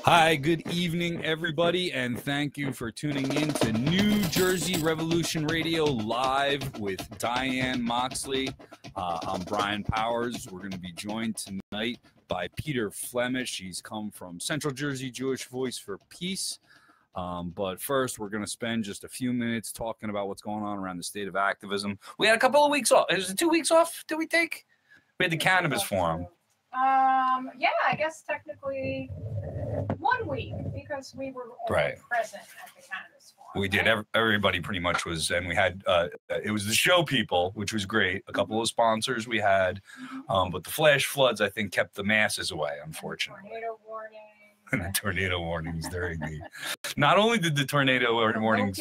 Hi, good evening, everybody, and thank you for tuning in to New Jersey Revolution Radio live with Diane Moxley. I'm Brian Powers. We're going to be joined tonight by Peter Lemish. He's come from Central Jersey Jewish Voice for Peace. But first, we're going to spend just a few minutes talking about what's going on around the state of activism. We had a couple of weeks off. Is it 2 weeks off? Did we take? We had the Cannabis Forum. Yeah, I guess technically 1 week because we were all present at the Cannabis Forum. We did. Everybody pretty much was, and we had, it was the show people, which was great. A couple of sponsors we had, but the flash floods, I think, kept the masses away, unfortunately. Tornado warning. And the tornado warnings during the, not only did the tornado warnings,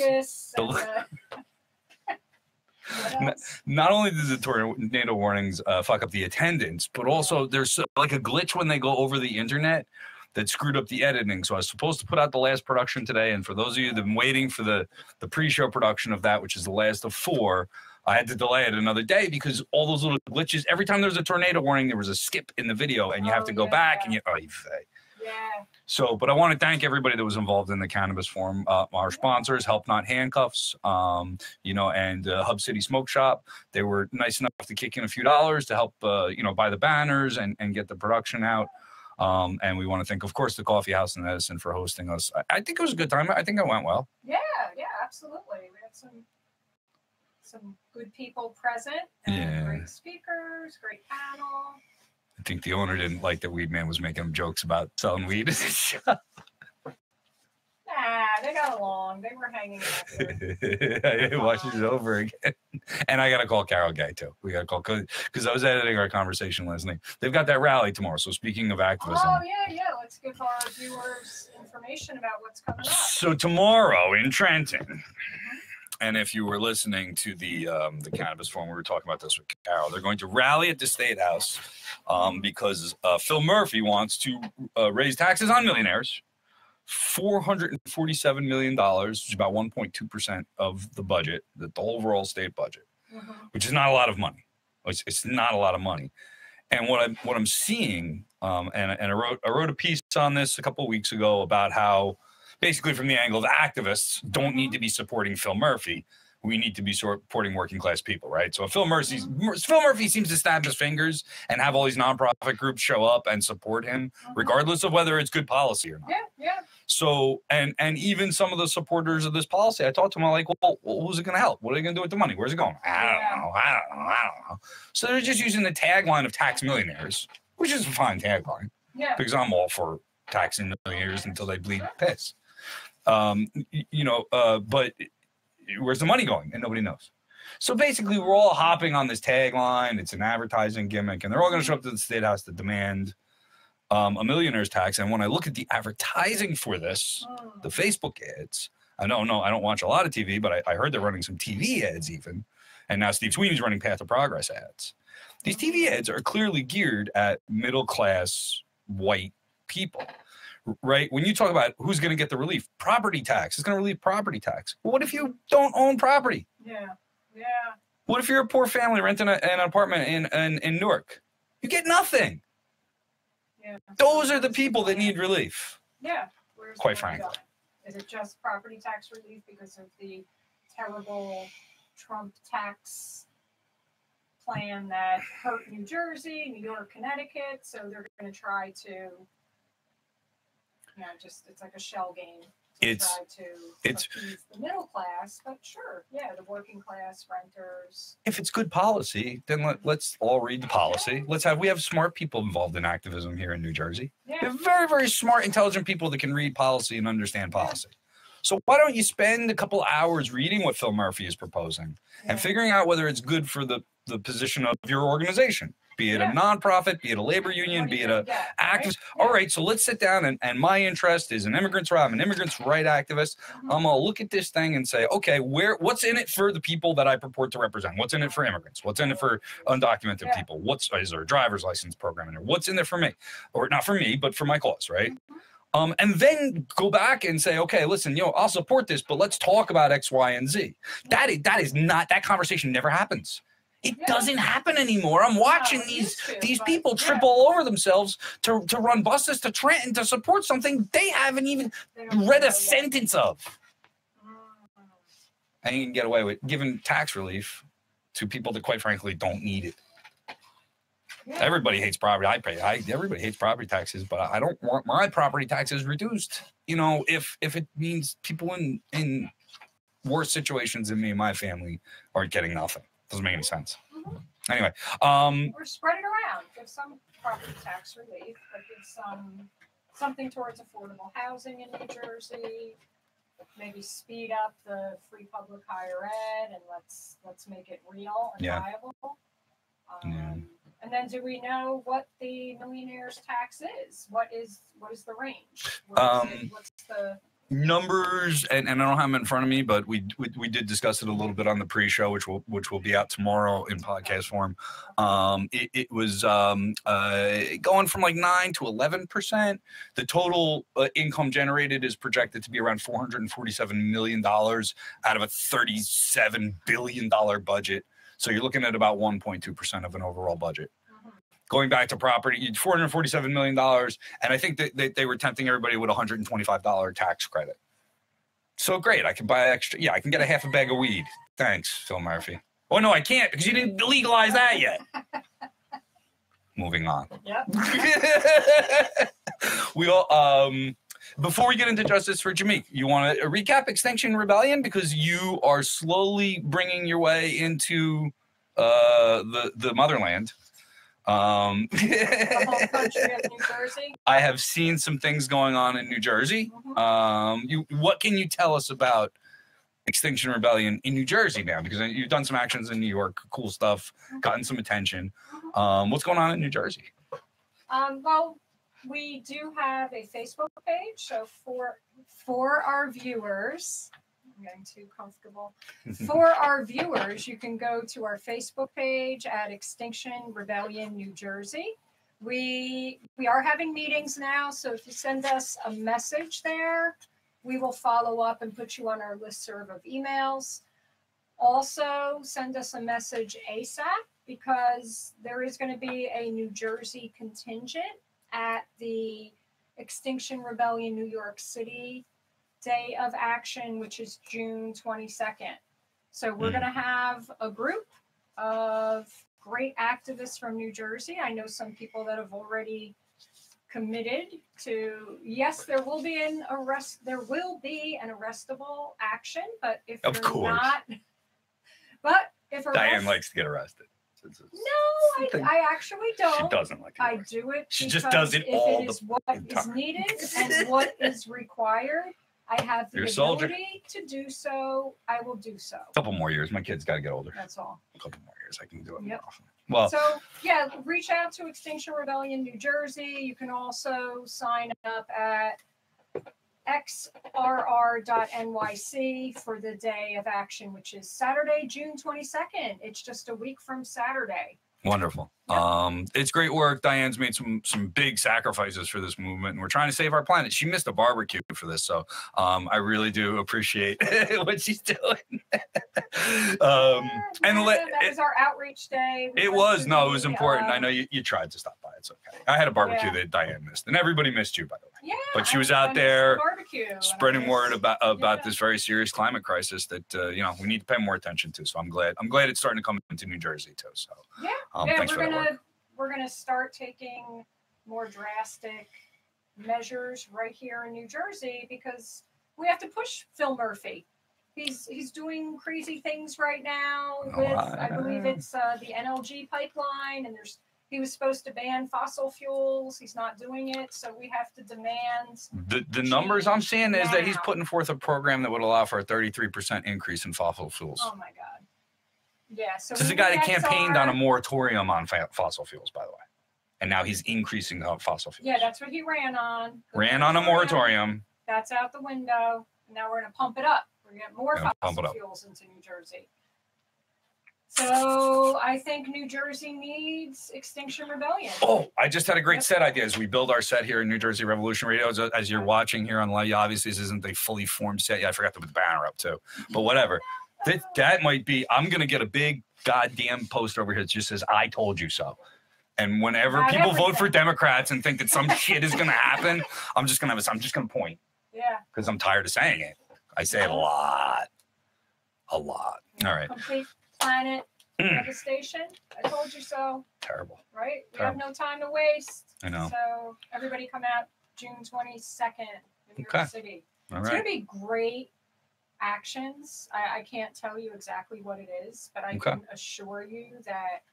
not only did the tornado warnings fuck up the attendance, but also there's like a glitch when they go over the internet that screwed up the editing. So I was supposed to put out the last production today, and for those of you that have been waiting for the pre-show production of that, which is the last of 4, I had to delay it another day because all those little glitches. Every time there was a tornado warning, there was a skip in the video, and you have to go back and you. Yeah. So, but I want to thank everybody that was involved in the Cannabis Forum. Our sponsors, Help Not Handcuffs, and Hub City Smoke Shop. They were nice enough to kick in a few dollars to help, buy the banners and get the production out. And we want to thank, of course, the Coffee House in Edison for hosting us. I think it was a good time. I think it went well. Yeah, absolutely. We had some good people present. And great speakers, great panel. I think the owner didn't like that Weed Man was making jokes about selling weed at his shop. Nah, they got along. They were hanging out. I watched it over again. And I got to call Carol Gay, too. We got to call, because I was editing our conversation last night. They've got that rally tomorrow. So speaking of activism. Oh, yeah. Let's give our viewers information about what's coming up. So tomorrow in Trenton, and if you were listening to the Cannabis Forum, we were talking about this with Carol. They're going to rally at the State House because Phil Murphy wants to raise taxes on millionaires. $447 million, which is about 1.2% of the budget, the overall state budget, which is not a lot of money. It's not a lot of money. And what I'm seeing, and I wrote a piece on this a couple of weeks ago about how, basically from the angle of activists don't need to be supporting Phil Murphy. We need to be supporting working class people, right? So Phil Murphy seems to snap his fingers and have all these nonprofit groups show up and support him, regardless of whether it's good policy or not. Yeah. So, and even some of the supporters of this policy, I talked to them, I'm like, well, who's it going to help? What are they going to do with the money? Where's it going? I don't know. So they're just using the tagline of tax millionaires, which is a fine tagline, because I'm all for taxing millionaires until they bleed piss. But where's the money going? And nobody knows. So basically, we're all hopping on this tagline. It's an advertising gimmick, and they're all going to show up to the State House to demand a millionaire's tax. And when I look at the advertising for this, the Facebook ads, I don't watch a lot of TV, but I heard they're running some TV ads even. And now Steve Sweeney's running Path of Progress ads. These TV ads are clearly geared at middle-class white people. Right? When you talk about who's going to get the relief, property tax is going to relieve property tax. What if you don't own property? Yeah. What if you're a poor family renting an apartment in Newark? You get nothing. Yeah. Those are the people that need relief. Yeah. Quite frankly. Is it just property tax relief because of the terrible Trump tax plan that hurt New Jersey, New York, Connecticut? So they're going to try to... it's like a shell game. It's appease the middle class, but sure, the working class renters. If it's good policy, then let's all read the policy. We have smart people involved in activism here in New Jersey. Yeah. We have very, very smart, intelligent people that can read policy and understand policy. So why don't you spend a couple hours reading what Phil Murphy is proposing and figuring out whether it's good for the position of your organization? Be it a nonprofit, be it a labor union, be it a activist. All right, so let's sit down, and my interest is an immigrant's right. I'm an immigrant's right activist. I'm going to look at this thing and say, okay, what's in it for the people that I purport to represent? What's in it for immigrants? What's in it for undocumented people? Is there a driver's license program in there? What's in there for me? Or not for me, but for my cause, right? And then go back and say, okay, listen, I'll support this, but let's talk about X, Y, and Z. That conversation never happens. It doesn't happen anymore. I'm watching these people trip all over themselves to run buses to Trenton to support something they haven't even read a sentence of. And you can get away with giving tax relief to people that, quite frankly, don't need it. Yeah. Everybody hates property. Everybody hates property taxes, but I don't want my property taxes reduced. You know, if it means people in worse situations than me and my family are getting nothing. Doesn't make any sense. Mm-hmm. Anyway, or spread it around. Give some property tax relief, but give something towards affordable housing in New Jersey. Maybe speed up the free public higher ed, and let's make it real and viable. And then, do we know what the millionaire's tax is? What is the range? What's the numbers? And I don't have them in front of me, but we did discuss it a little bit on the pre-show, which will be out tomorrow in podcast form. It was going from like 9 to 11%. The total income generated is projected to be around $447 million out of a $37 billion budget. So you're looking at about 1.2% of an overall budget. Mm-hmm. Going back to property, $447 million. And I think that they were tempting everybody with a $125 tax credit. So great. I can buy extra. Yeah, I can get a half a bag of weed. Thanks, Phil Murphy. Oh, no, I can't because you didn't legalize that yet. Moving on. Yep. We all, before we get into Justice for Jameek, you want to recap Extinction Rebellion because you are slowly bringing your way into the motherland. The home country of New Jersey. I have seen some things going on in New Jersey. Mm-hmm. What can you tell us about Extinction Rebellion in New Jersey now? Because you've done some actions in New York, cool stuff, gotten some attention. What's going on in New Jersey? Well, we do have a Facebook page, so for our viewers, I'm getting too comfortable. For our viewers, you can go to our Facebook page at Extinction Rebellion New Jersey. We are having meetings now, so if you send us a message there, we will follow up and put you on our listserv of emails. Also, send us a message ASAP because there is going to be a New Jersey contingent at the Extinction Rebellion New York City Day of Action, which is June 22nd. So we're going to have a group of great activists from New Jersey. I know some people that have already committed to, yes, there will be an arrestable action, but if of you're course. not, but if Diane likes to get arrested. No, I actually don't. She doesn't like it. I do it. She just does it all the time. What is needed and what is required, I have the ability to do so. I will do so. A couple more years. My kid's got to get older. That's all. A couple more years. I can do it more often. Well, so yeah, reach out to Extinction Rebellion New Jersey. You can also sign up at xrr.nyc for the Day of Action, which is Saturday, June 22nd. It's just a week from Saturday. Wonderful. Yep. It's great work. Diane's made some big sacrifices for this movement, and we're trying to save our planet. She missed a barbecue for this, so I really do appreciate what she's doing. And that was our outreach day. It was important. I know you tried to stop by. It's okay. I had a barbecue that Diane missed, and everybody missed you, by the way. Yeah, but she was out there spreading word about this very serious climate crisis that we need to pay more attention to. So I'm glad it's starting to come into New Jersey too. So we're gonna start taking more drastic measures right here in New Jersey because we have to push Phil Murphy. He's doing crazy things right now with I believe it's the NLG pipeline, and he was supposed to ban fossil fuels. He's not doing it, so we have to demand. The numbers I'm seeing is that he's putting forth a program that would allow for a 33% increase in fossil fuels. Oh my God! Yeah, so this is a guy that campaigned on a moratorium on fossil fuels, by the way, and now he's increasing the fossil fuels. Yeah, that's what he ran on. Ran on a moratorium. That's out the window. Now we're going to pump it up. We're going to get more fossil fuels into New Jersey. So I think New Jersey needs Extinction Rebellion. Oh, I just had a great set idea as we build our set here in New Jersey Revolution Radio. As you're watching here on live, obviously this isn't a fully formed set yet. I forgot to put the banner up too, but whatever. That might be. I'm gonna get a big goddamn post over here that just says, I told you so. And whenever Not people everything. vote for Democrats and think that some shit is going to happen, I'm just going to point. Yeah. Because I'm tired of saying it. I say it a lot. A lot. All right. Complete planet devastation. I told you so. Terrible. Right? We have no time to waste. I know. So everybody come out June 22nd in New York City. All It's right. going to be great actions. I can't tell you exactly what it is, but I can assure you that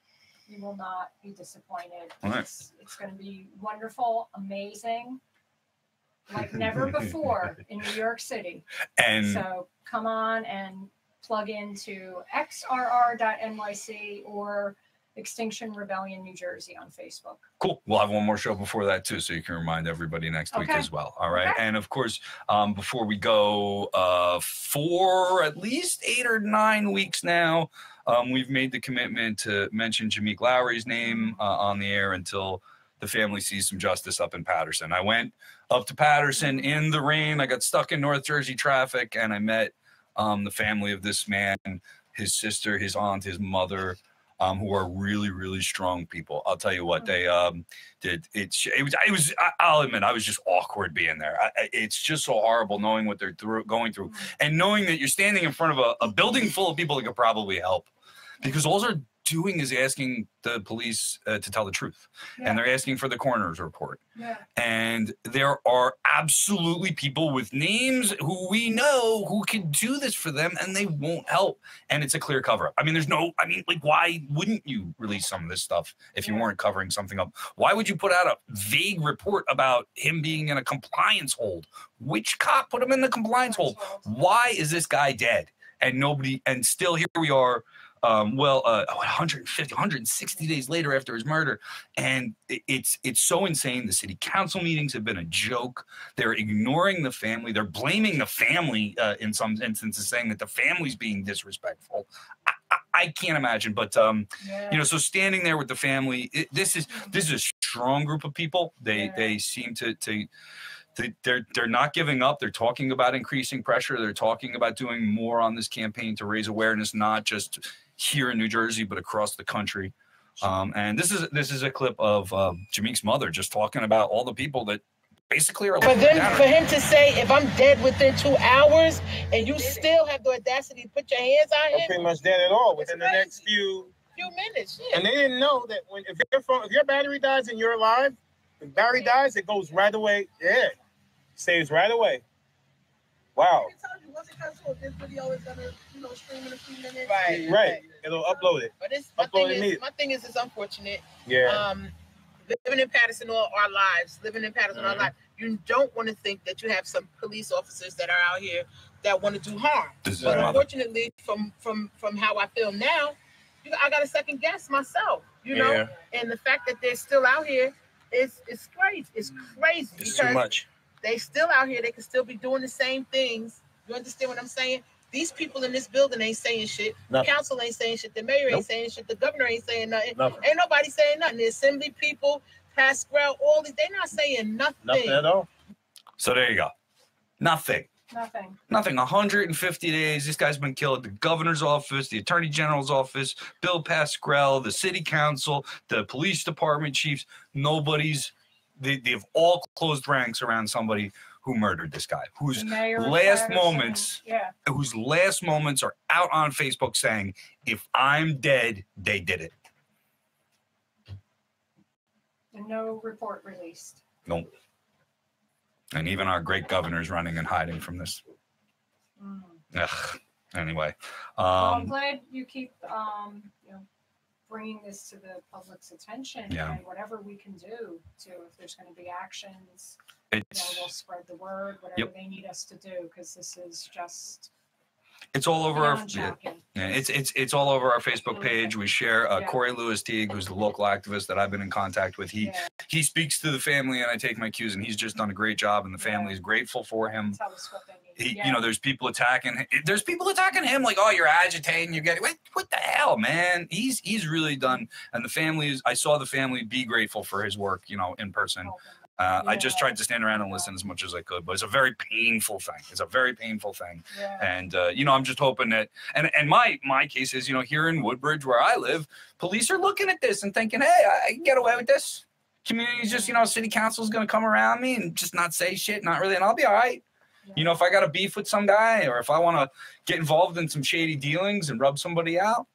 you will not be disappointed. All right. It's going to be wonderful, amazing, like never before in New York City. And so come on and plug into xrr.nyc or Extinction Rebellion New Jersey on Facebook. cool. We'll have one more show before that too, so you can remind everybody next week as well. All right. And of course, before we go, for at least 8 or 9 weeks now, we've made the commitment to mention Jameek Lowry's name on the air until the family sees some justice up in Paterson. I went up to Paterson in the rain. I got stuck in North Jersey traffic, and I met the family of this man, his sister, his aunt, his mother, who are really, really strong people. I'll tell you what, they did. I'll admit, I was just awkward being there. It's just so horrible knowing what they're going through and knowing that you're standing in front of a building full of people that could probably help, because all they're doing is asking the police to tell the truth, and they're asking for the coroner's report. And there are absolutely people with names who we know who can do this for them, and they won't help. And it's a clear cover up. I mean, why wouldn't you release some of this stuff if you weren't covering something up? Why would you put out a vague report about him being in a compliance hold? Which cop put him in the compliance hold? Why is this guy dead? And nobody, and still here we are. 150, 160 days later after his murder. And it's so insane. The city council meetings have been a joke. They're ignoring the family. They're blaming the family in some instances, saying that the family's being disrespectful. I can't imagine, but so standing there with the family, this is a strong group of people. They seem to they're not giving up. They're talking about increasing pressure. They're talking about doing more on this campaign to raise awareness, not just here in New Jersey, but across the country. And this is a clip of Jameek's mother just talking about all the people that basically are. For him to say, if I'm dead within 2 hours, and you still have the audacity to put your hands on him, I'm pretty much dead at all within the next few minutes. And they didn't know that if your battery dies and you're alive, the battery dies, it goes right away. Yeah, saves right away. Wow. This video is gonna, stream in a few minutes. Right. It'll upload it. But my thing is, it's unfortunate. Yeah. Living in Paterson all our lives, you don't want to think that you have some police officers that are out here that want to do harm. But unfortunately, from how I feel now, I got to second guess myself. And the fact that they're still out here is crazy. It's crazy. It's too much. They still out here. They can still be doing the same things. You understand what I'm saying? These people in this building ain't saying shit. Nothing. The council ain't saying shit. The mayor ain't saying shit. The governor ain't saying nothing. Ain't nobody saying nothing. The assembly people, Pasquale, all these, they're not saying nothing. Nothing at all. So there you go. Nothing. 150 days. This guy's been killed. The governor's office, the attorney general's office, Bill Pasquale, the city council, the police department chiefs. They've all closed ranks around somebody who murdered this guy, whose last moments are out on Facebook saying, if I'm dead, they did it. And no report released. Nope. And even our great governor's running and hiding from this. Ugh. Anyway. I'm glad you keep bringing this to the public's attention, and whatever we can do if there's going to be actions, we'll spread the word, whatever they need us to do, because this is just it's all over our it's all over our Facebook page. We share Corey Lewis Teague, who's the local activist that I've been in contact with. He speaks to the family, and I take my cues, and he's just done a great job, and the family is grateful for him. Tell us what they need. There's people attacking him like, oh, you're agitating, you're getting what the hell, man. He's really done, and the family I saw the family be grateful for his work, in person. I just Yeah. tried to stand around and listen as much as I could, but it's a very painful thing. It's a very painful thing. Yeah. And, I'm just hoping that, and my case is, here in Woodbridge where I live, police are looking at this and thinking, hey, I can get away with this. Community's just, city council's going to come around me and just not say shit, not really, and I'll be all right. Yeah. If I got a beef with some guy or if I want to get involved in some shady dealings and rub somebody out,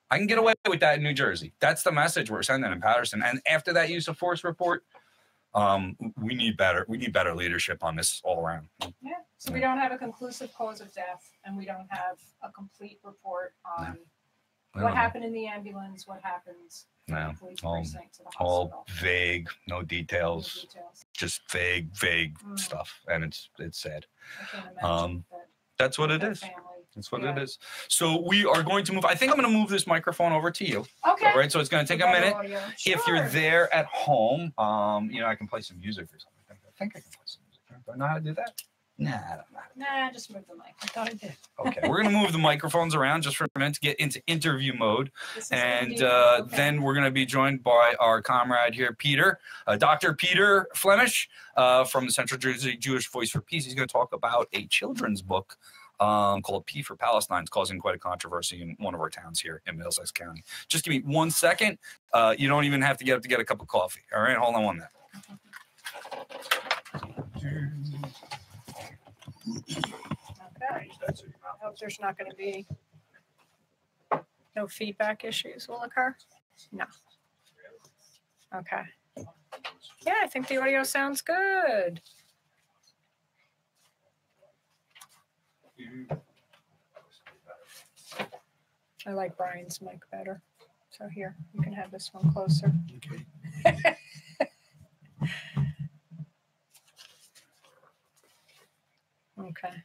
I can get away with that in New Jersey. That's the message we're sending in Patterson. And after that use of force report, we need better leadership on this all around. Yeah. So we don't have a conclusive cause of death, and we don't have a complete report on what happened in the ambulance, what happens from the police precinct to the all hospital. vague, no No details, details. just vague stuff, and it's sad. I can't imagine That's what it that is. family. That's what it is. So we are going to move. I think I'm going to move this microphone over to you. Okay. All right. So it's going to take a minute. Sure. If you're there at home, I can play some music or something. I think I can play some music. Do I know how to do that? Nah, I don't know. Nah, just move the mic. I thought I did. Okay. We're going to move the microphones around just for a minute to get into interview mode. And then we're going to be joined by our comrade here, Peter, Dr. Peter Lemish from the Central Jersey Jewish Voice for Peace. He's going to talk about a children's book called For Palestine. It's causing quite a controversy in one of our towns here in Middlesex County. Just give me 1 second. You don't even have to get up to get a cup of coffee. All right, hold on 1 minute. Okay. I hope there's not going to be no feedback issues will occur. No. Okay. Yeah, I think the audio sounds good. I like Brian's mic better. So here, you can have this one closer. Okay. Okay.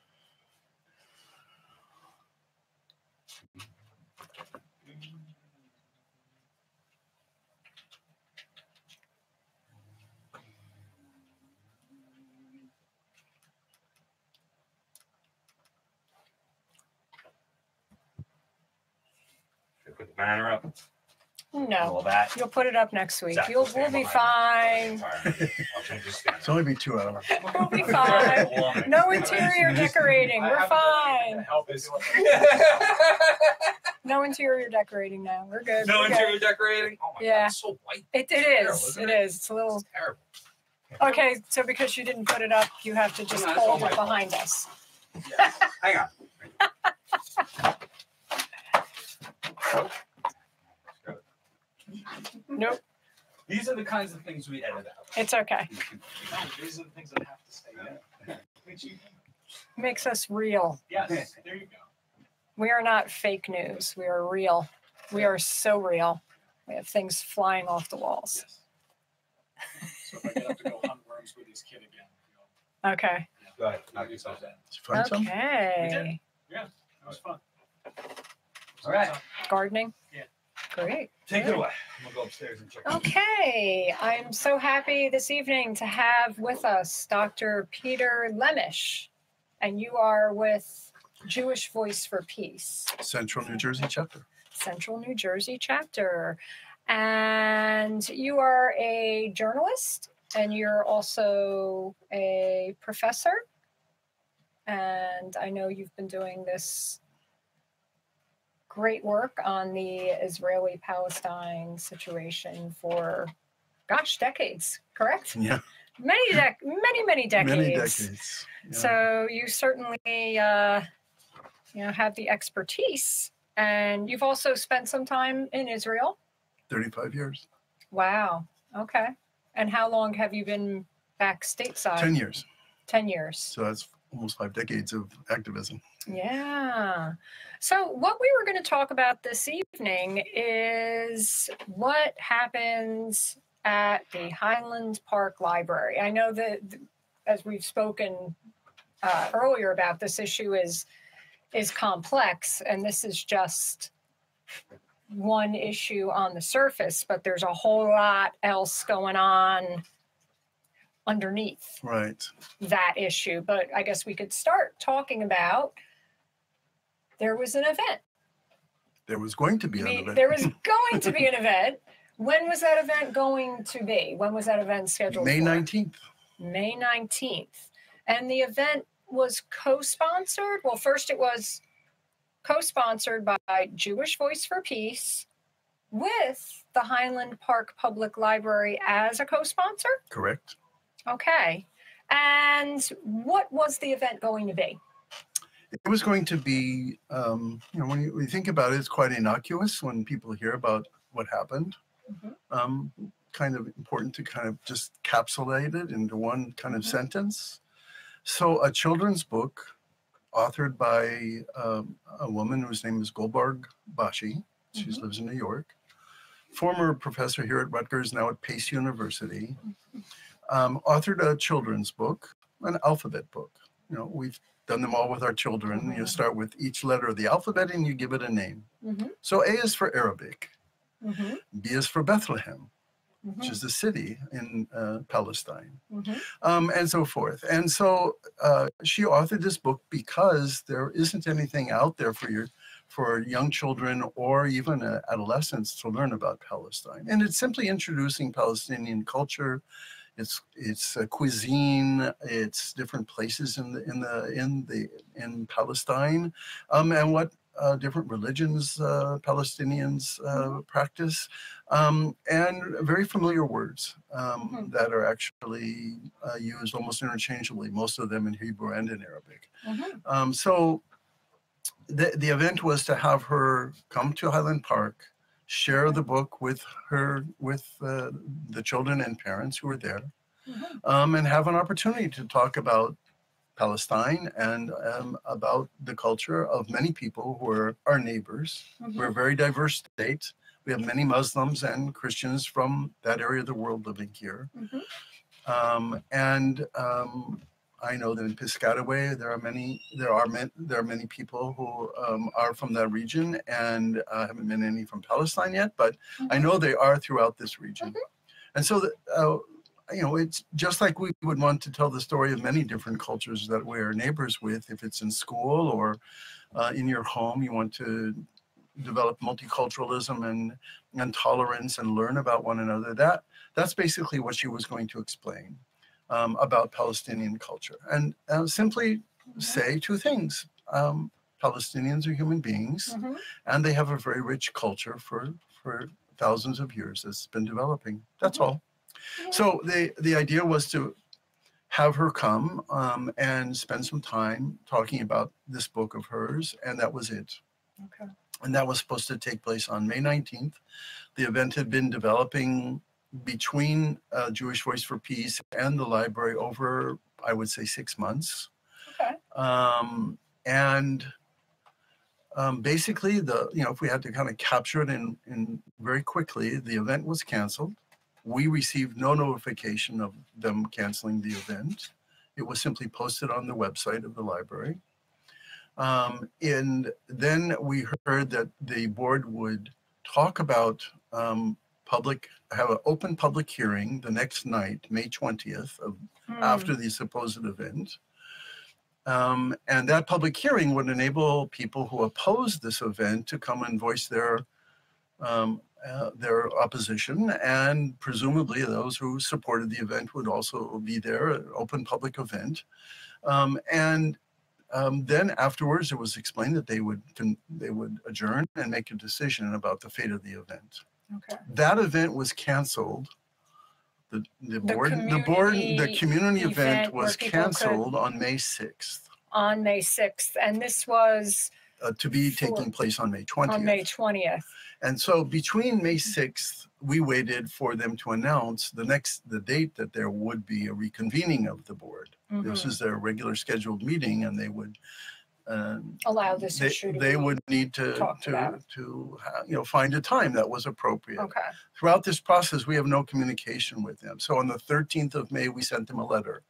Put the banner up. No, All that. you'll put it up next week. Exactly. We'll be fine. All right. I'll change the stand. It's only be 2 hours. We'll be fine. No interior decorating. We're fine. No interior decorating now. We're good. No We're good. interior decorating? Oh my Yeah. God, it's so white. It Terrible, is. isn't It is. It's a little. It's terrible. Okay, so because you didn't put it up, you have to just No, that's all hold my it fault. behind us. Hang on. Nope, These are the kinds of things we edit out. it's okay. These are the things that have to stay in. Makes us real. Yes, there you go. We are not fake news. We are real. We are so real. We have things flying off the walls. Yes. So if I get up to go hunt worms with this kid again, Okay. Go ahead. Knock yourself down. Did you find some? Okay. that was fun. All right. Gardening? Yeah. Great. Take it away. I'm going to go upstairs and check. Okay, I'm so happy this evening to have with us Dr. Peter Lemish, and you are with Jewish Voice for Peace, Central New Jersey chapter. Central New Jersey chapter. And you are a journalist, and you're also a professor. And I know you've been doing this great work on the Israeli-Palestine situation for, gosh, decades, correct? Yeah. Many decades. Many decades. Yeah. So you certainly, have the expertise, and you've also spent some time in Israel. 35 years. Wow. Okay. And how long have you been back stateside? 10 years. 10 years. So that's almost 5 decades of activism. Yeah. So what we were going to talk about this evening is what happens at the Highland Park Library. I know that as we've spoken earlier about, this issue is complex, and this is just one issue on the surface, but there's a whole lot else going on underneath Right. that issue. But I guess we could start talking about, there was an event. There was going to be an event. There was going to be an event When was that event going to be? When was that event scheduled May for? 19th. May 19th. And the event was co-sponsored? Well, first it was co-sponsored by Jewish Voice for Peace with the Highland Park Public Library as a co-sponsor? Correct. Okay. And what was the event going to be? It was going to be, when you think about it, it's quite innocuous when people hear about what happened. Kind of important to kind of just capsulate it into one kind of sentence. So a children's book authored by a woman whose name is Golbarg Bashi. She lives in New York. Former professor here at Rutgers, now at Pace University. Authored a children's book, an alphabet book. We've done them all with our children. You start with each letter of the alphabet and you give it a name. So A is for Arabic. B is for Bethlehem, which is the city in Palestine, and so forth. And so she authored this book because there isn't anything out there for young children or even adolescents to learn about Palestine. And it's simply introducing Palestinian culture, its cuisine, its different places in Palestine, and what different religions Palestinians practice, and very familiar words that are actually used almost interchangeably, most of them in Hebrew and in Arabic. So the event was to have her come to Highland Park, share the book with the children and parents who were there, and have an opportunity to talk about Palestine and about the culture of many people who are our neighbors. We're a very diverse state. We have many Muslims and Christians from that area of the world living here. I know that in Piscataway there are many people who are from that region, and I haven't met any from Palestine yet, but I know they are throughout this region. And so it's just like we would want to tell the story of many different cultures that we're neighbors with. If it's in school or in your home, you want to develop multiculturalism and tolerance and learn about one another. That's basically what she was going to explain about Palestinian culture. And simply say two things. Palestinians are human beings, and they have a very rich culture for thousands of years that's been developing. That's all. So the idea was to have her come and spend some time talking about this book of hers, and that was it. And that was supposed to take place on May 19th. The event had been developing between Jewish Voice for Peace and the library over, I would say, 6 months. Basically, if we had to kind of capture it in very quickly, the event was canceled. We received no notification of them canceling the event. It was simply posted on the website of the library. And then we heard that the board would talk about have an open public hearing the next night, May 20th, after the supposed event. And that public hearing would enable people who oppose this event to come and voice their opposition, and presumably those who supported the event would also be there, an open public event. Then afterwards, it was explained that they would adjourn and make a decision about the fate of the event. That event was canceled. The community event was canceled on May 6th. On May 6th, and this was to be taking place on May 20th. On May 20th. And so between May 6th, we waited for them to announce the date that there would be a reconvening of the board. This is their regular scheduled meeting, and they would allow this issue to they would need to find a time that was appropriate. Throughout this process, we have no communication with them. So on the 13th of May, we sent them a letter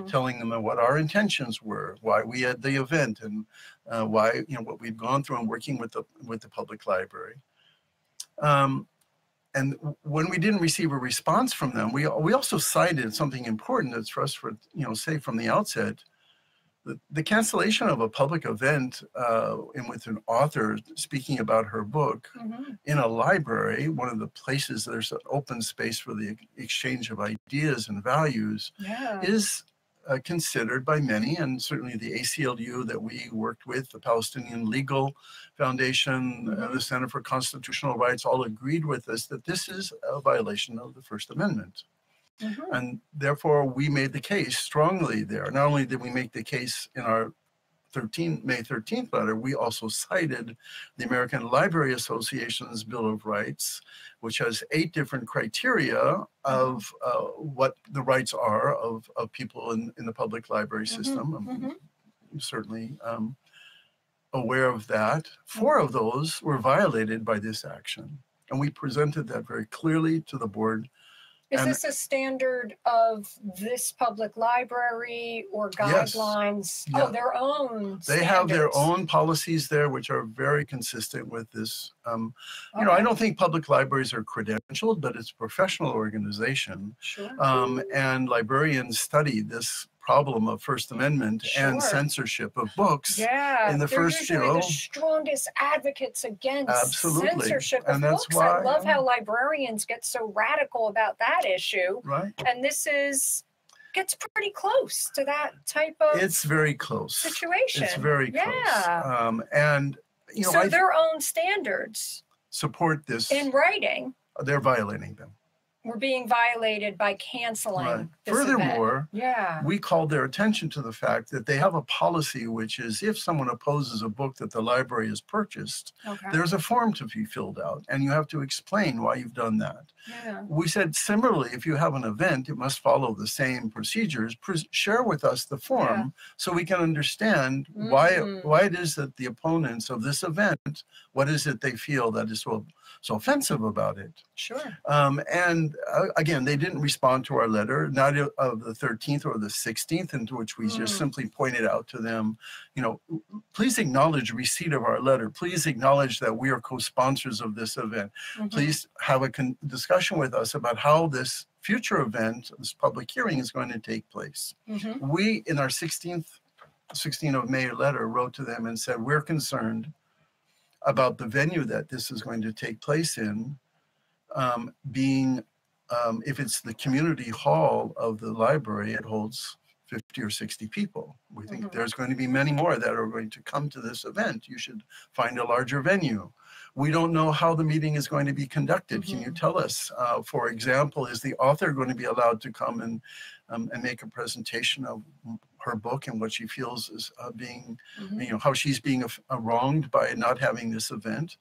telling them what our intentions were, why we had the event, and why what we'd gone through and working with the public library. And when we didn't receive a response from them, we also cited something important that's for us say from the outset. the cancellation of a public event and with an author speaking about her book in a library, one of the places there's an open space for the exchange of ideas and values, is considered by many, and certainly the ACLU that we worked with, the Palestinian Legal Foundation, the Center for Constitutional Rights, all agreed with us that this is a violation of the First Amendment. And therefore, we made the case strongly there. Not only did we make the case in our May 13th letter, we also cited the American Library Association's Bill of Rights, which has 8 different criteria of what the rights are of people in the public library system. I'm certainly aware of that. 4 of those were violated by this action. And we presented that very clearly to the board. Is this a standard of this public library or guidelines? Yes. Oh, their own standards. They have their own policies there, which are very consistent with this. You know, I don't think public libraries are credentialed, but it's a professional organization. And librarians study this problem of First Amendment and censorship of books. In the first, you know, the strongest advocates against censorship of and that's books. why I love how librarians get so radical about that issue. And this gets pretty close to that type of It's very close. situation. It's very close. And you know, so their own standards support this in writing. They're violating them. We're being violated by canceling this Furthermore, event. we called their attention to the fact that they have a policy, which is if someone opposes a book that the library has purchased, there's a form to be filled out, and you have to explain why you've done that. We said, similarly, if you have an event, it must follow the same procedures. Share with us the form so we can understand why it is that the opponents of this event, what is it they feel that is so offensive about it. And again, they didn't respond to our letter, not of the 13th or the 16th, into which we just simply pointed out to them, you know, please acknowledge receipt of our letter. Please acknowledge that we are co-sponsors of this event. Please have a discussion with us about how this future event, this public hearing, is going to take place. We, in our 16th of May letter, wrote to them and said, we're concerned about the venue that this is going to take place in, being, if it's the community hall of the library, it holds 50 or 60 people. We think there's going to be many more that are going to come to this event. You should find a larger venue. We don't know how the meeting is going to be conducted. Can you tell us? For example, is the author going to be allowed to come and make a presentation of her book and what she feels is being, you know, how she's being wronged by not having this event?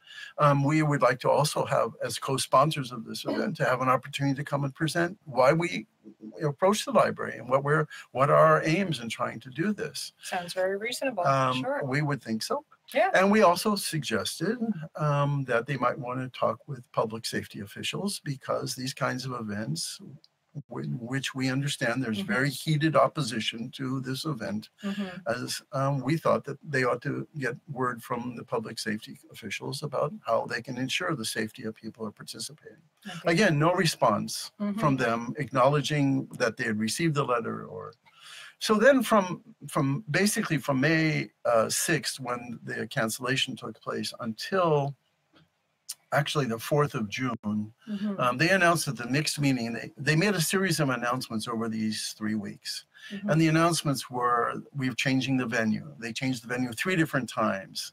We would like to also have, as co-sponsors of this event, to have an opportunity to come and present why we approach the library and what are our aims in trying to do this. Sounds very reasonable. We would think so. And we also suggested that they might want to talk with public safety officials, because these kinds of events, which we understand there's very heated opposition to this event, as we thought that they ought to get word from the public safety officials about how they can ensure the safety of people who are participating. Again, no response from them acknowledging that they had received the letter. So then from basically from May 6th, when the cancellation took place, until actually the 4th of June, they announced at the next meeting, they made a series of announcements over these 3 weeks. And the announcements were, we're changing the venue. They changed the venue 3 different times.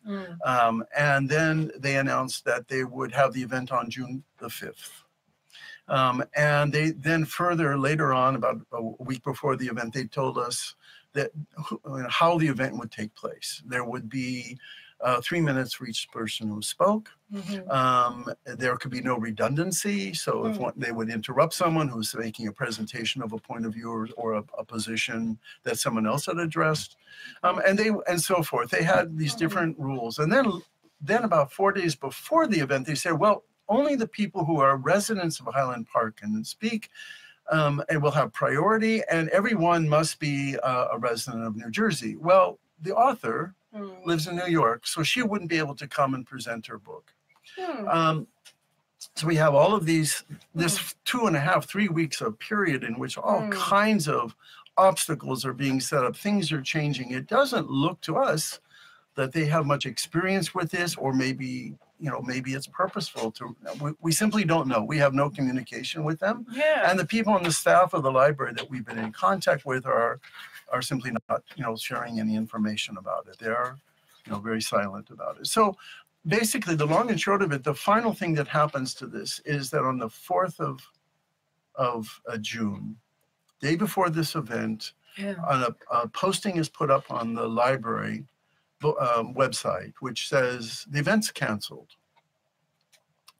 And then they announced that they would have the event on June the 5th. And they then further, later on, about a week before the event, they told us that how the event would take place. There would be 3 minutes for each person who spoke. There could be no redundancy. So if they would interrupt someone who's making a presentation of a point of view or a position that someone else had addressed, and so forth. They had these different rules. And then about 4 days before the event, they said, well, only the people who are residents of Highland Park can speak, and will have priority, and everyone must be a resident of New Jersey. Well, the author lives in New York, so she wouldn't be able to come and present her book. So we have all of this 2.5, 3 weeks of period in which all kinds of obstacles are being set up, things are changing. It doesn't look to us that they have much experience with this, or maybe, maybe it's purposeful to, we simply don't know. We have no communication with them. Yeah. And the people on the staff of the library that we've been in contact with are simply not, sharing any information about it. They are, very silent about it. So basically, the long and short of it, the final thing that happens to this is that on the 4th of June, day before this event, a posting is put up on the library website, which says the event's canceled.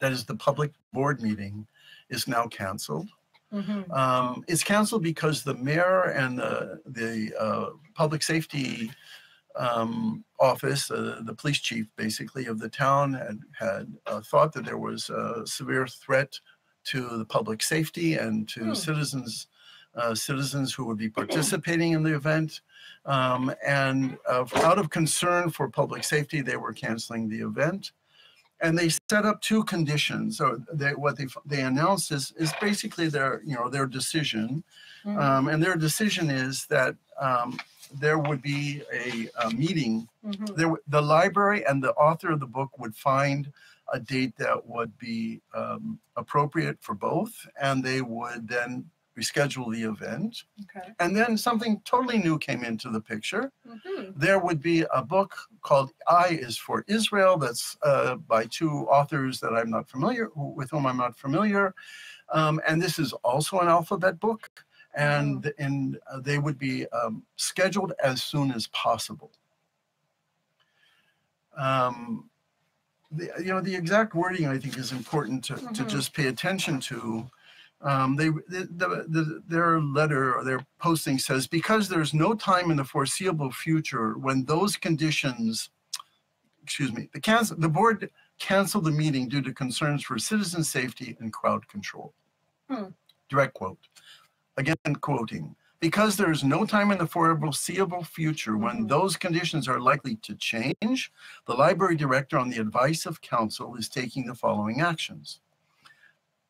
That is, the public board meeting is now canceled. It's canceled because the mayor and the public safety office, the police chief basically of the town had thought that there was a severe threat to the public safety and to citizens who would be participating in the event. And out of concern for public safety, they were canceling the event. And they set up 2 conditions. So what they announced is basically their decision. And their decision is that there would be a meeting. The library and the author of the book would find a date that would be appropriate for both, and they would then reschedule the event. Okay. And then something totally new came into the picture. There would be a book called I is for Israel that's by 2 authors that I'm not familiar with, whom I'm not familiar. And this is also an alphabet book. And they would be scheduled as soon as possible. The exact wording, I think, is important to just pay attention to. Their letter or their posting says, because there's no time in the foreseeable future when those conditions, the board canceled the meeting due to concerns for citizen safety and crowd control. Direct quote. Again, quoting, because there's no time in the foreseeable future when those conditions are likely to change, the library director, on the advice of council, is taking the following actions.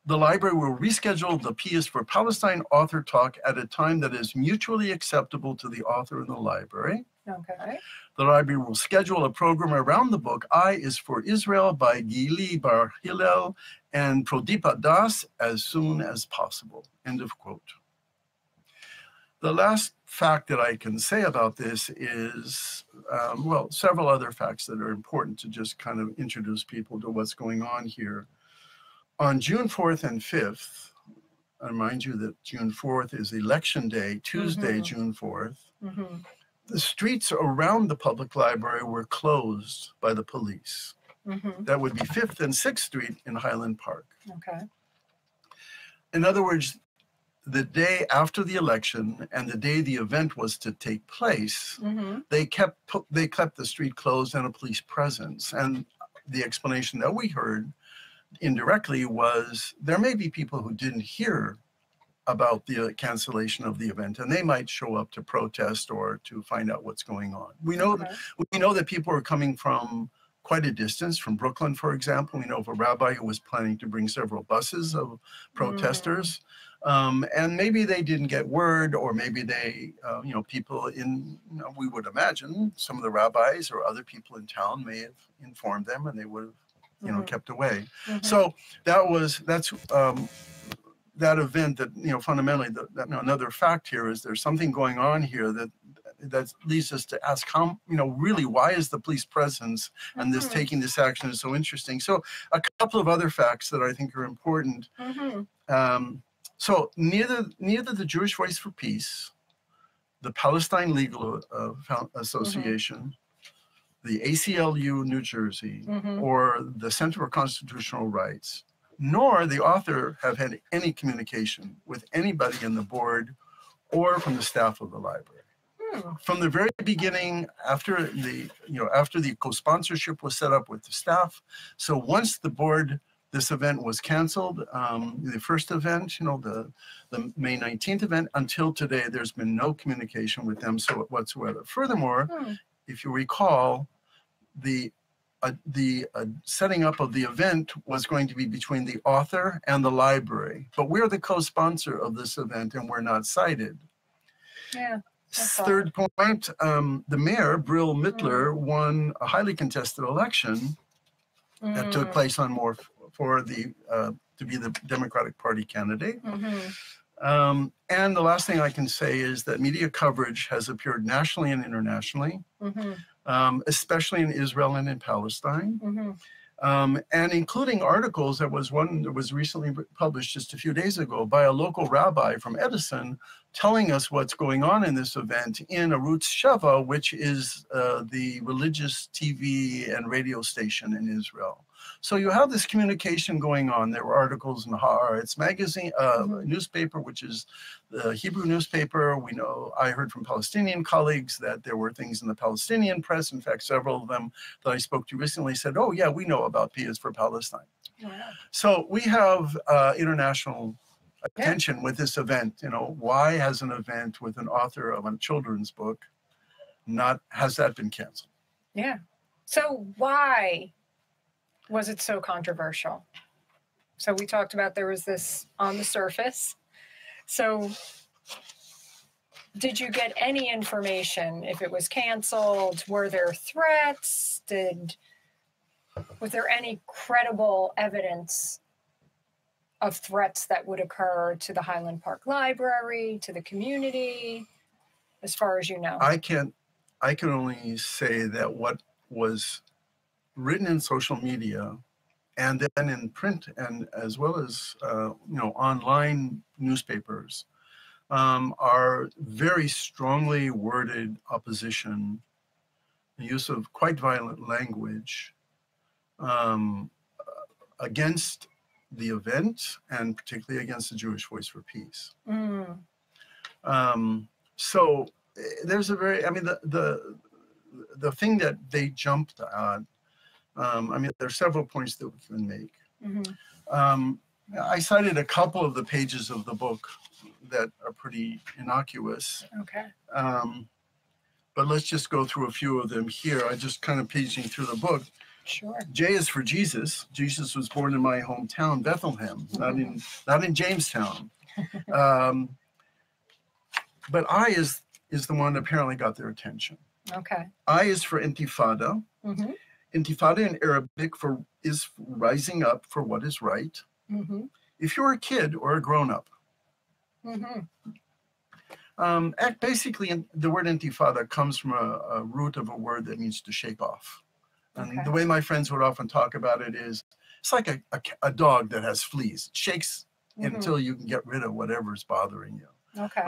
The library will reschedule the P is for Palestine author talk at a time that is mutually acceptable to the author and the library. Okay. The library will schedule a program around the book I is for Israel by Gili Bar Hillel and Prodipa Das as soon as possible. End of quote. The last fact that I can say about this is, several other facts that are important to just kind of introduce people to what's going on here. On June 4th and 5th, I remind you that June 4th is election day, Tuesday, June 4th. The streets around the public library were closed by the police. That would be 5th and 6th Street in Highland Park. Okay. In other words, the day after the election and the day the event was to take place, they kept the street closed and a police presence. And the explanation that we heard indirectly was there may be people who didn't hear about the cancellation of the event, and they might show up to protest or to find out what's going on. We know that people are coming from quite a distance, from Brooklyn, for example. We know of a rabbi who was planning to bring several buses of protesters. And maybe they didn't get word, or maybe they, people in, we would imagine some of the rabbis or other people in town may have informed them, and they would have, kept away. So that's that event that, fundamentally, another fact here is there's something going on here that leads us to ask how, really, why is the police presence and this taking this action is so interesting. So a couple of other facts that I think are important. So neither the Jewish Voice for Peace, the Palestine Legal Association, the ACLU New Jersey, or the Center for Constitutional Rights, nor the author have had any communication with anybody in the board or from the staff of the library. From the very beginning, after the co-sponsorship was set up with the staff, so once this event was canceled, the first event, the May 19th event, until today, there's been no communication with them whatsoever. Furthermore, if you recall, the setting up of the event was going to be between the author and the library, but we're the co-sponsor of this event and we're not cited. Yeah. That's all. Third point, the mayor, Brill Mittler, won a highly contested election that took place on more for the to be the Democratic Party candidate. And the last thing I can say is that media coverage has appeared nationally and internationally, especially in Israel and in Palestine, and including articles. There was one that was recently published just a few days ago by a local rabbi from Edison telling us what's going on in this event in Arutz Sheva, which is the religious TV and radio station in Israel. So you have this communication going on. There were articles in Haaretz magazine, newspaper, which is the Hebrew newspaper. We know, I heard from Palestinian colleagues that there were things in the Palestinian press. In fact, several of them that I spoke to recently said, oh yeah, we know about P is for Palestine. Wow. So we have international attention with this event. You know, why has an event with an author of a children's book has that been canceled? Yeah. So why was it so controversial? So we talked about there was this on the surface. So did you get any information if it was canceled? Were there threats? Was there any credible evidence of threats that would occur to the Highland Park Library, to the community, as far as you know? I can only say that what was written in social media and then in print and as well as online newspapers are very strongly worded opposition, the use of quite violent language against the event and particularly against the Jewish Voice for Peace. So there's a very, the thing that they jumped on, there are several points that we can make. I cited a couple of the pages of the book that are pretty innocuous. Okay. But let's just go through a few of them here. I just kind of paging through the book. Sure. J is for Jesus. Jesus was born in my hometown, Bethlehem, not in Jamestown. But I is the one that apparently got their attention. Okay. I is for Intifada. Intifada in Arabic is rising up for what is right. If you're a kid or a grown-up. Basically, the word Intifada comes from a root of a word that means to shake off. And the way my friends would often talk about it is, it's like a dog that has fleas. It shakes until you can get rid of whatever's bothering you.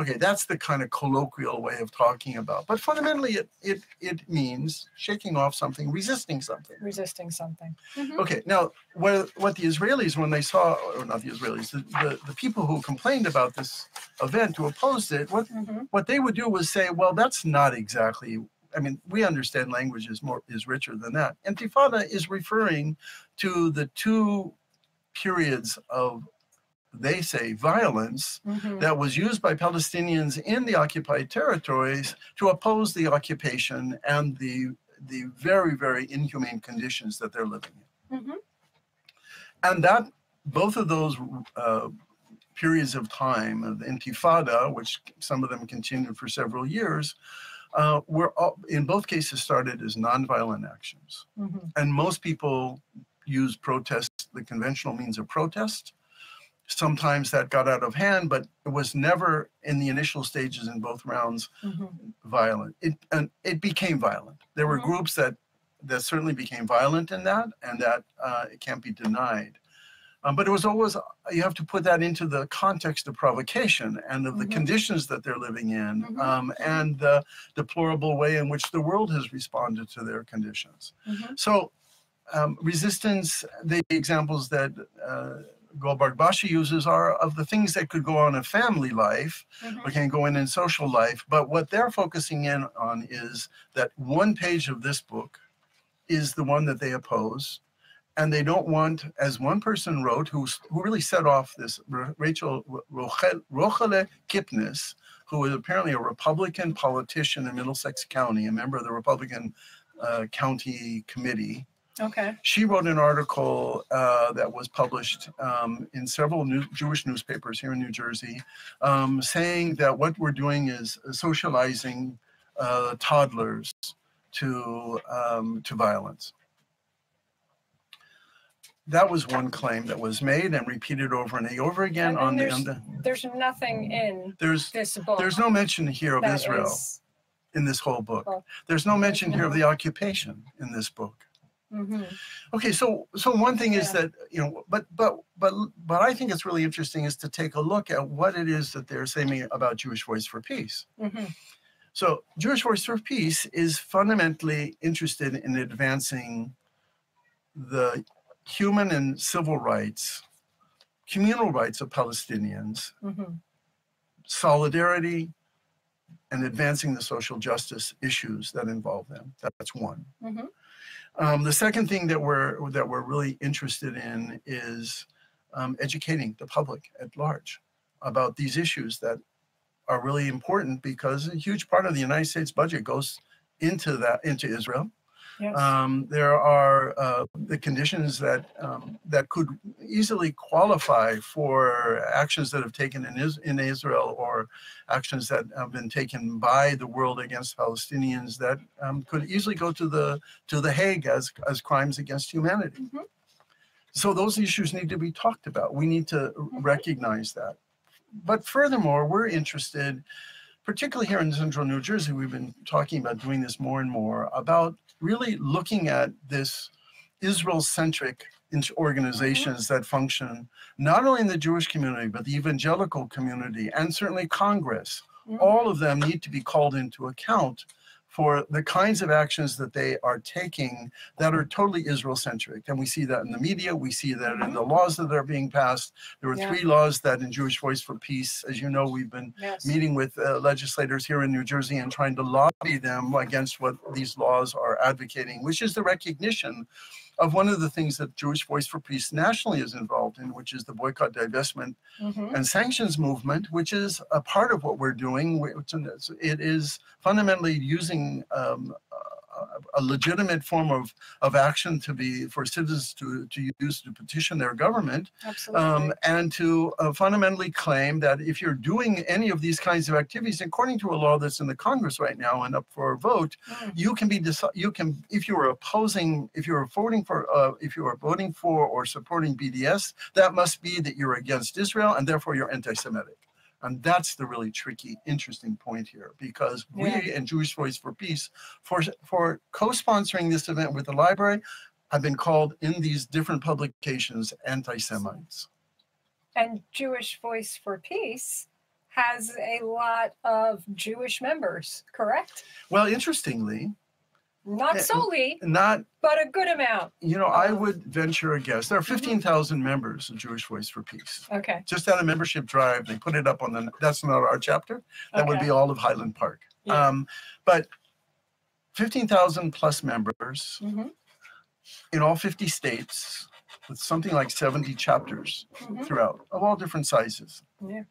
Okay, that's the kind of colloquial way of talking about. But fundamentally, it means shaking off something, resisting something. Resisting something. Okay, now, what the Israelis, when they saw, or not the Israelis, the people who complained about this event, who opposed it, what they would do was say, well, that's not exactly, we understand language is richer than that. Intifada is referring to the two periods of, they say, violence that was used by Palestinians in the occupied territories to oppose the occupation and the very, very inhumane conditions that they're living in. And that both of those periods of time of the Intifada, which some of them continued for several years, were in both cases started as nonviolent actions. And most people use protest, the conventional means of protest. Sometimes that got out of hand, but it was never in the initial stages in both rounds violent. It became violent. There were groups that certainly became violent in that, and that it can't be denied. But it was always, you have to put that into the context of provocation and of the conditions that they're living in, and the deplorable way in which the world has responded to their conditions. So resistance, the examples that Goldberg Bashi uses are of the things that could go on in family life, or can go in social life. But what they're focusing in on is that one page of this book is the one that they oppose. And they don't want, as one person wrote, who really set off this, Rachel Rochelle Kipnis, who is apparently a Republican politician in Middlesex County, a member of the Republican County Committee, Okay. She wrote an article that was published in several Jewish newspapers here in New Jersey, saying that what we're doing is socializing toddlers to violence. That was one claim that was made and repeated over and over again. There's nothing in this book. There's no mention here of Israel in this whole book. There's no mention here of the occupation in this book. Mm-hmm. Okay, so one thing is that, but I think it's really interesting is to take a look at what it is that they're saying about Jewish Voice for Peace. Mm-hmm. So Jewish Voice for Peace is fundamentally interested in advancing the human and civil rights, communal rights of Palestinians, mm-hmm. solidarity, and advancing the social justice issues that involve them. That's one. Mm-hmm. The second thing that we're really interested in is educating the public at large about these issues that are really important, because a huge part of the United States budget goes into Israel. Yes. There are the conditions that could easily qualify for actions that have taken in Israel, or actions that have been taken by the world against Palestinians that could easily go to the Hague as crimes against humanity. Mm-hmm. So those issues need to be talked about. We need to mm-hmm. recognize that. But furthermore, we're interested, particularly here in central New Jersey, we've been talking about doing this more and more, about really looking at this Israel-centric organizations that function not only in the Jewish community, but the evangelical community, and certainly Congress. All of them need to be called into account for the kinds of actions that they are taking that are totally Israel-centric. And we see that in the media, we see that in the laws that are being passed. There were 3 laws that in Jewish Voice for Peace, as you know, we've been meeting with legislators here in New Jersey and trying to lobby them against what these laws are advocating, which is the recognition of one of the things that Jewish Voice for Peace nationally is involved in, which is the boycott, divestment, mm-hmm. and sanctions movement, which is a part of what we're doing. It is fundamentally using a legitimate form of action for citizens to use to petition their government. Absolutely. And to fundamentally claim that if you're doing any of these kinds of activities, according to a law that's in the Congress right now and up for a vote, you can if you are voting for or supporting BDS, that must be that you're against Israel and therefore you're anti-Semitic. And that's the really tricky, interesting point here, because we in Jewish Voice for Peace, for co-sponsoring this event with the library, have been called in these different publications anti-Semites. And Jewish Voice for Peace has a lot of Jewish members, correct? Well, interestingly, not solely, but a good amount. I would venture a guess. There are 15,000 members of Jewish Voice for Peace. Okay. Just on a membership drive, they put it up on that's not our chapter. That would be all of Highland Park. Yeah. But 15,000 plus members mm-hmm. in all 50 states, with something like 70 chapters mm-hmm. throughout, of all different sizes. Yeah.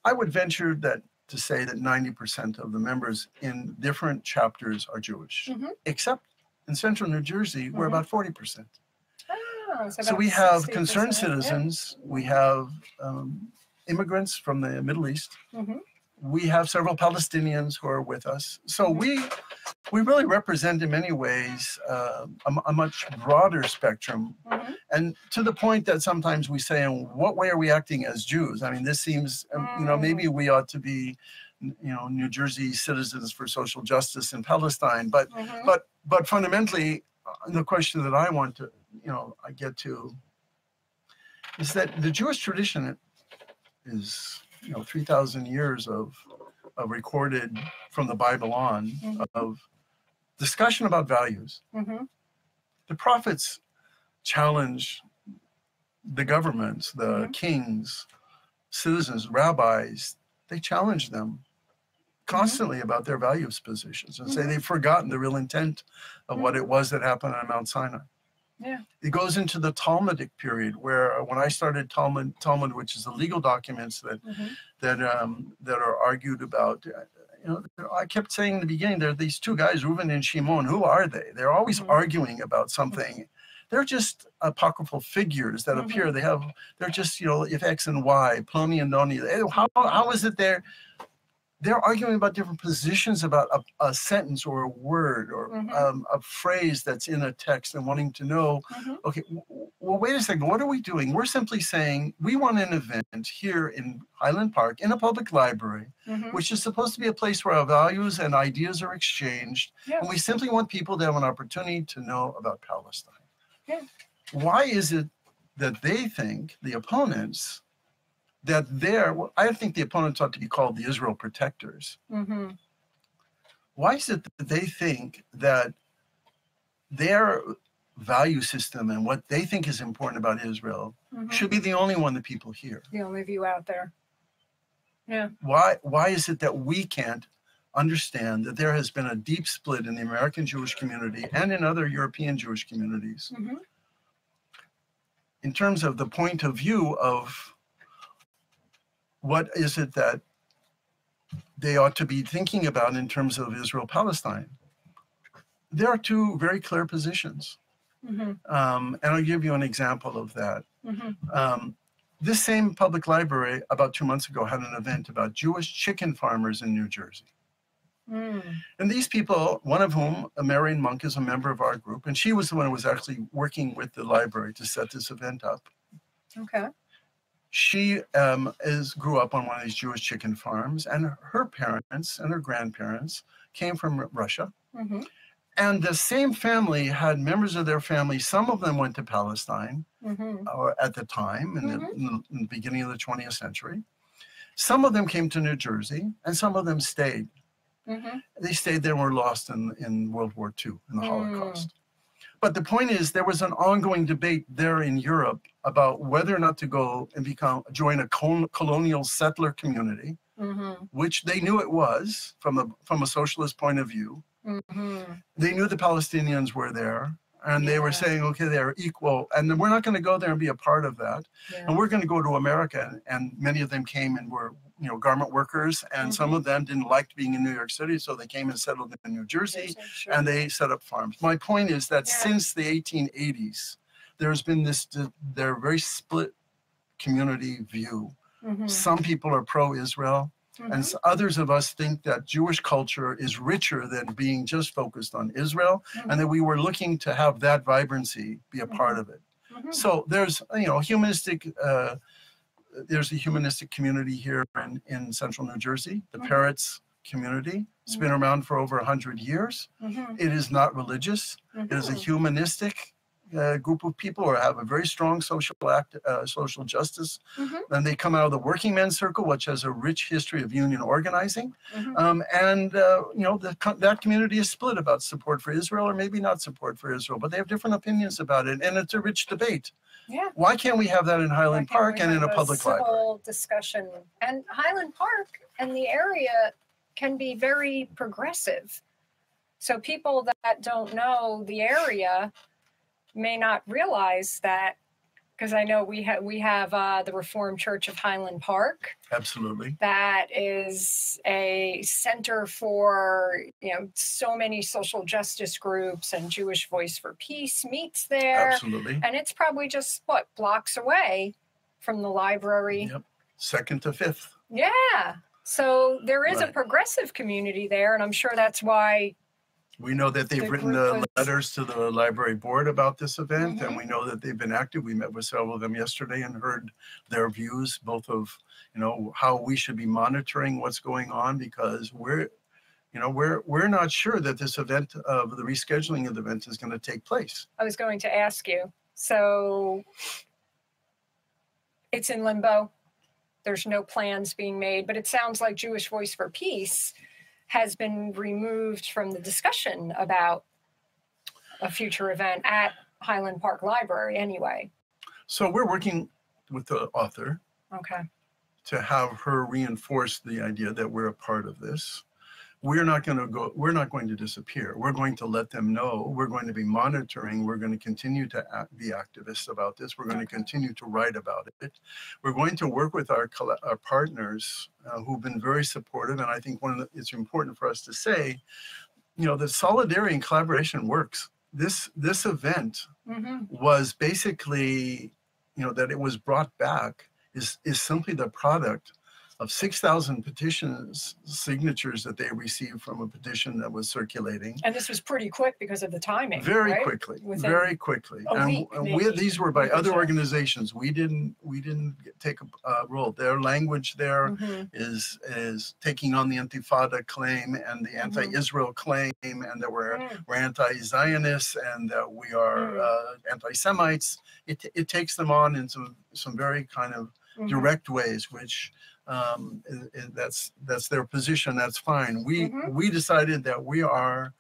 I would venture to say that 90% of the members in different chapters are Jewish, mm-hmm. except in central New Jersey, we're about 40%. Oh, so we have concerned citizens, we have immigrants from the Middle East, mm-hmm. we have several Palestinians who are with us. So we really represent in many ways a much broader spectrum. Mm-hmm. And to the point that sometimes we say, in what way are we acting as Jews? I mean, this seems, maybe we ought to be, New Jersey citizens for social justice in Palestine. But mm-hmm. but fundamentally, the question that I want to, I get to, is that the Jewish tradition is, 3,000 years of recorded from the Bible on mm-hmm. of discussion about values. Mm-hmm. The prophets challenge the governments, the mm-hmm. kings, citizens, rabbis. They challenge them constantly mm-hmm. about their values positions and mm-hmm. say they've forgotten the real intent of mm-hmm. what it was that happened on Mount Sinai. Yeah. It goes into the Talmudic period, where when I started Talmud, which is the legal documents that mm-hmm. that are argued about, I kept saying in the beginning, there are these two guys, Reuven and Shimon. Who are they? They're always arguing about something. They're just apocryphal figures that appear. They're just, if X and Y, Ploni and Noni. How is it they're arguing about different positions about a sentence or a word or a phrase that's in a text and wanting to know, okay, well, wait a second, what are we doing? We're simply saying we want an event here in Highland Park in a public library, which is supposed to be a place where our values and ideas are exchanged. Yeah. And we simply want people to have an opportunity to know about Palestine. Yeah. Why is it that they think, the opponents, that I think the opponents ought to be called the Israel protectors. Why is it that they think that their value system and what they think is important about Israel should be the only one that people hear? The only view out there. Yeah. Why is it that we can't understand that there has been a deep split in the American Jewish community and in other European Jewish communities in terms of the point of view of what is it that they ought to be thinking about in terms of Israel-Palestine? There are two very clear positions. And I'll give you an example of that. This same public library about 2 months ago had an event about Jewish chicken farmers in New Jersey. And these people, one of whom, Marion Monk, is a member of our group, and she was the one who was actually working with the library to set this event up. Okay. She grew up on one of these Jewish chicken farms, and her parents and her grandparents came from Russia. And the same family had members of their family. Some of them went to Palestine at the time, in the beginning of the 20th century. Some of them came to New Jersey, and some of them stayed. They stayed there and were lost in World War II, in the Holocaust. But the point is, there was an ongoing debate there in Europe about whether or not to go and join a colonial settler community, which they knew it was from a socialist point of view. They knew the Palestinians were there, and they were saying, okay, they're equal, and we're not going to go there and be a part of that. And we're going to go to America. And many of them came and were, garment workers, and some of them didn't like being in New York City, so they came and settled in New Jersey, and they set up farms. My point is that since the 1880s, there's been their very split community view. Some people are pro-Israel, and others of us think that Jewish culture is richer than being just focused on Israel, and that we were looking to have that vibrancy be a part of it. So there's, there's a humanistic community here in central New Jersey, the Parrots community. It's been around for over 100 years. It is not religious. It is a humanistic group of people who have a very strong social justice. And they come out of the working men's circle, which has a rich history of union organizing. That community is split about support for Israel or maybe not support for Israel, but they have different opinions about it, and it's a rich debate. Why can't we have that in Highland Park and in a public library? Discussion. And Highland Park and the area can be very progressive. So people that don't know the area may not realize that, because I know we have the Reformed Church of Highland Park. Absolutely. That is a center for, so many social justice groups, and Jewish Voice for Peace meets there. Absolutely. And it's probably just, blocks away from the library. Yep. 2nd to 5th. Yeah. So there is a progressive community there, and I'm sure that's why. We know that they've written letters to the library board about this event, and we know that they've been active. We met with several of them yesterday and heard their views, both of, how we should be monitoring what's going on, because we're not sure that this event of the rescheduling of the event is going to take place. I was going to ask you. So it's in limbo. There's no plans being made, but it sounds like Jewish Voice for Peace has been removed from the discussion about a future event at Highland Park Library anyway. So we're working with the author to have her reinforce the idea that we're a part of this. we're not going to disappear. We're going to let them know. We're going to be monitoring. We're going to continue to be activists about this. We're going to continue to write about it. We're going to work with our partners who've been very supportive. And I think it's important for us to say, that solidarity and collaboration works. This event was basically, that it was brought back is simply the product of 6,000 signatures that they received from a petition that was circulating. And this was pretty quick because of the timing. Very right? quickly, Within very quickly. And these were by other organizations. We didn't take a role. Their language there is taking on the Intifada claim and the anti-Israel claim, and that we're anti-Zionists and that we are anti-Semites. It takes them on in some very kind of direct ways, which that's their position. That's fine. We decided that we are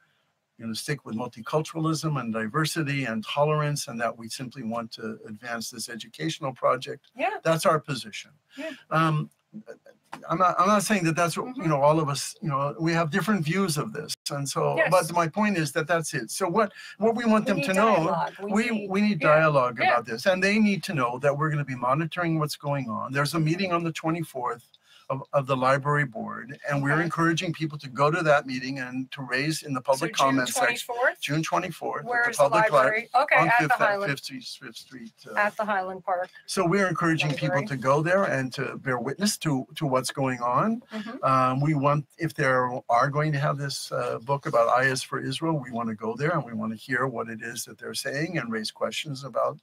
going to stick with multiculturalism and diversity and tolerance, and that we simply want to advance this educational project. Yeah, that's our position. Yeah. I'm not saying that that's what, all of us, we have different views of this. And so, but my point is that that's it. So what we want them to know, we need dialogue about this, and they need to know that we're going to be monitoring what's going on. There's a meeting on the 24th of the library board, and we're encouraging people to go to that meeting and to raise in the public comment section. June 24th. Where is the library? Okay, on at the Highland. 5th Street. At the Highland Park. So we're encouraging people to go there and to bear witness to what's going on. We want, if they are going to have this book about Ayahs for Israel, we want to go there and we want to hear what it is that they're saying and raise questions about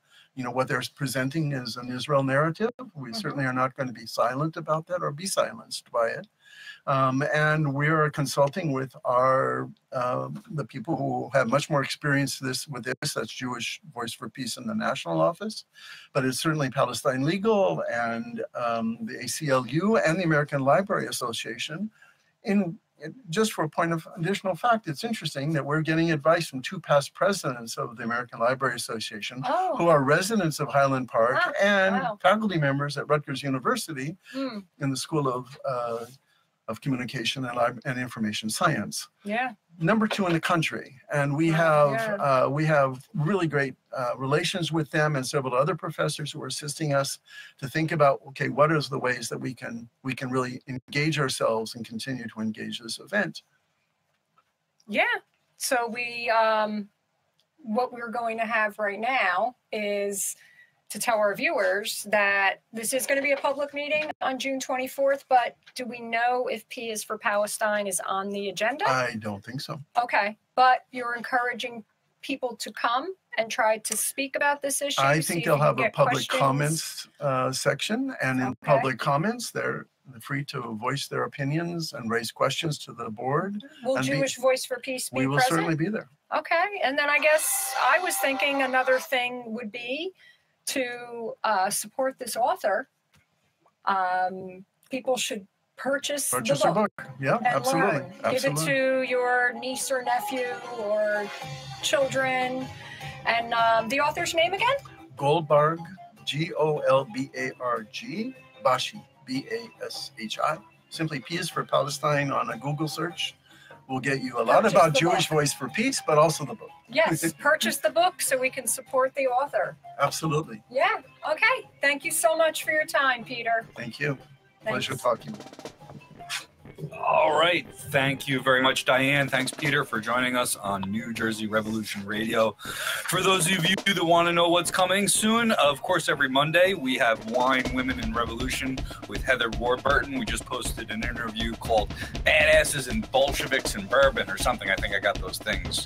what they're presenting as an Israel narrative. We certainly are not going to be silent about that or be silenced by it. And we are consulting with the people who have much more experience with this. That's Jewish Voice for Peace in the national office, but it's certainly Palestine Legal and the ACLU and the American Library Association. Just for a point of additional fact, it's interesting that we're getting advice from 2 past presidents of the American Library Association who are residents of Highland Park and faculty members at Rutgers University in the School of Communication and Information Science. Yeah. Number 2 in the country, and we have really great relations with them and several other professors who are assisting us to think about, okay, what is the ways that we can really engage ourselves and continue to engage this event. Yeah. So what we're going to have right now is to tell our viewers that this is going to be a public meeting on June 24th, but do we know if P is for Palestine is on the agenda? I don't think so. Okay, but you're encouraging people to come and try to speak about this issue? I think they'll have a public comments section, and in public comments, they're free to voice their opinions and raise questions to the board. Will Jewish Voice for Peace be present? We will certainly be there. Okay, and then I guess I was thinking another thing would be to support this author. People should purchase the book. Yeah, absolutely. Give it to your niece or nephew or children. And the author's name again? Goldberg, Golbarg, Bashi, Bashi. Simply P is for Palestine on a Google search. Will get you a lot about Jewish Voice for Peace, but also the book. Yes, purchase the book so we can support the author. Absolutely. Yeah, okay. Thank you so much for your time, Peter. Thank you. Thanks. Pleasure talking. All right. Thank you very much, Diane. Thanks, Peter, for joining us on New Jersey Revolution Radio. For those of you that want to know what's coming soon, of course, every Monday we have Wine, Women, and Revolution with Heather Warburton. We just posted an interview called Badasses and Bolsheviks and Bourbon or something. I think I got those things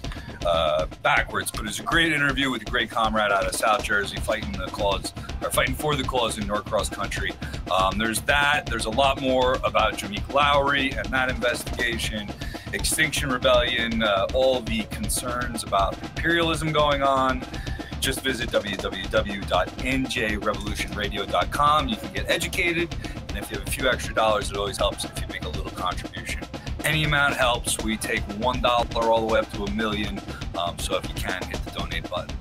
backwards, but it's a great interview with a great comrade out of South Jersey fighting for the cause in Norcross country. There's that. There's a lot more about Jameek Lowry and that investigation, Extinction Rebellion, all the concerns about imperialism going on. Just visit www.njrevolutionradio.com. You can get educated, and if you have a few extra dollars, it always helps if you make a little contribution. Any amount helps. We take $1 all the way up to $1 million. So if you can, hit the donate button.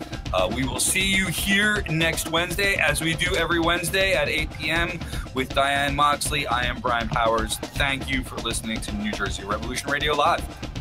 We will see you here next Wednesday, as we do every Wednesday at 8 p.m. with Diane Moxley. I am Brian Powers. Thank you for listening to New Jersey Revolution Radio Live.